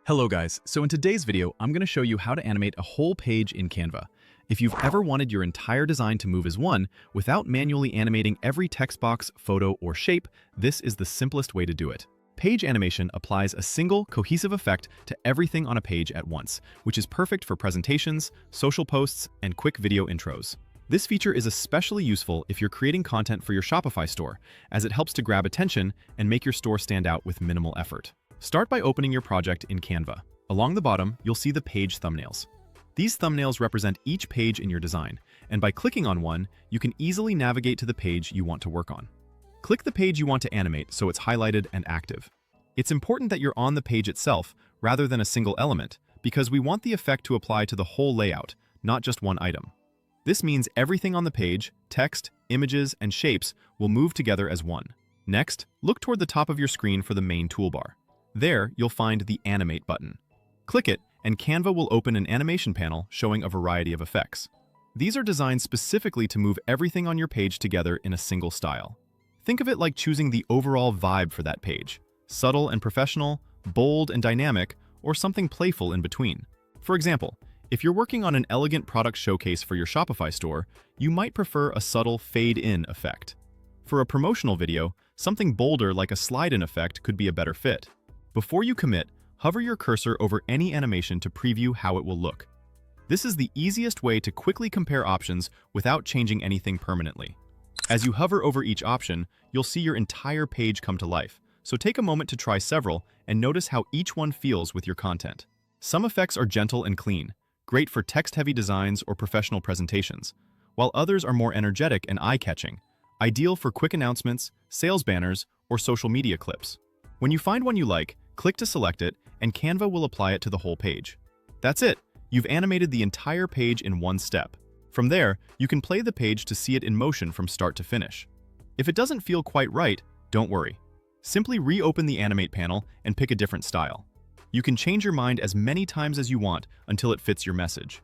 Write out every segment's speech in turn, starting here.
Hello guys, so in today's video, I'm going to show you how to animate a whole page in Canva. If you've ever wanted your entire design to move as one, without manually animating every text box, photo, or shape, this is the simplest way to do it. Page animation applies a single, cohesive effect to everything on a page at once, which is perfect for presentations, social posts, and quick video intros. This feature is especially useful if you're creating content for your Shopify store, as it helps to grab attention and make your store stand out with minimal effort. Start by opening your project in Canva. Along the bottom, you'll see the page thumbnails. These thumbnails represent each page in your design, and by clicking on one, you can easily navigate to the page you want to work on. Click the page you want to animate so it's highlighted and active. It's important that you're on the page itself rather than a single element, because we want the effect to apply to the whole layout, not just one item. This means everything on the page, text, images, and shapes will move together as one. Next, look toward the top of your screen for the main toolbar. There, you'll find the Animate button. Click it, and Canva will open an animation panel showing a variety of effects. These are designed specifically to move everything on your page together in a single style. Think of it like choosing the overall vibe for that page: subtle and professional, bold and dynamic, or something playful in between. For example, if you're working on an elegant product showcase for your Shopify store, you might prefer a subtle fade-in effect. For a promotional video, something bolder like a slide-in effect could be a better fit. Before you commit, hover your cursor over any animation to preview how it will look. This is the easiest way to quickly compare options without changing anything permanently. As you hover over each option, you'll see your entire page come to life, so take a moment to try several and notice how each one feels with your content. Some effects are gentle and clean, great for text-heavy designs or professional presentations, while others are more energetic and eye-catching, ideal for quick announcements, sales banners, or social media clips. When you find one you like, click to select it, and Canva will apply it to the whole page. That's it! You've animated the entire page in one step. From there, you can play the page to see it in motion from start to finish. If it doesn't feel quite right, don't worry. Simply reopen the Animate panel and pick a different style. You can change your mind as many times as you want until it fits your message.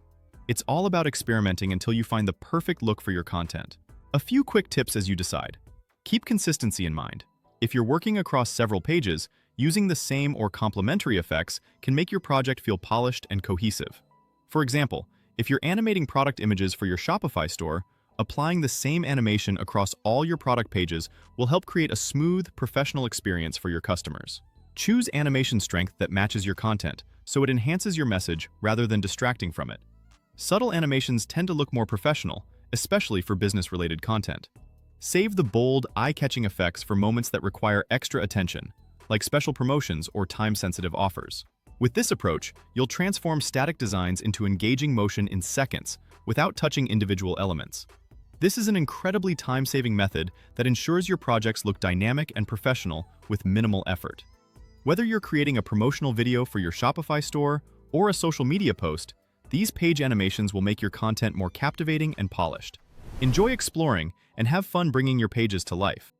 It's all about experimenting until you find the perfect look for your content. A few quick tips as you decide. Keep consistency in mind. If you're working across several pages, using the same or complementary effects can make your project feel polished and cohesive. For example, if you're animating product images for your Shopify store, applying the same animation across all your product pages will help create a smooth, professional experience for your customers. Choose animation strength that matches your content, so it enhances your message rather than distracting from it. Subtle animations tend to look more professional, especially for business-related content. Save the bold, eye-catching effects for moments that require extra attention, like special promotions or time-sensitive offers. With this approach, you'll transform static designs into engaging motion in seconds without touching individual elements. This is an incredibly time-saving method that ensures your projects look dynamic and professional with minimal effort. Whether you're creating a promotional video for your Shopify store or a social media post, these page animations will make your content more captivating and polished. Enjoy exploring and have fun bringing your pages to life.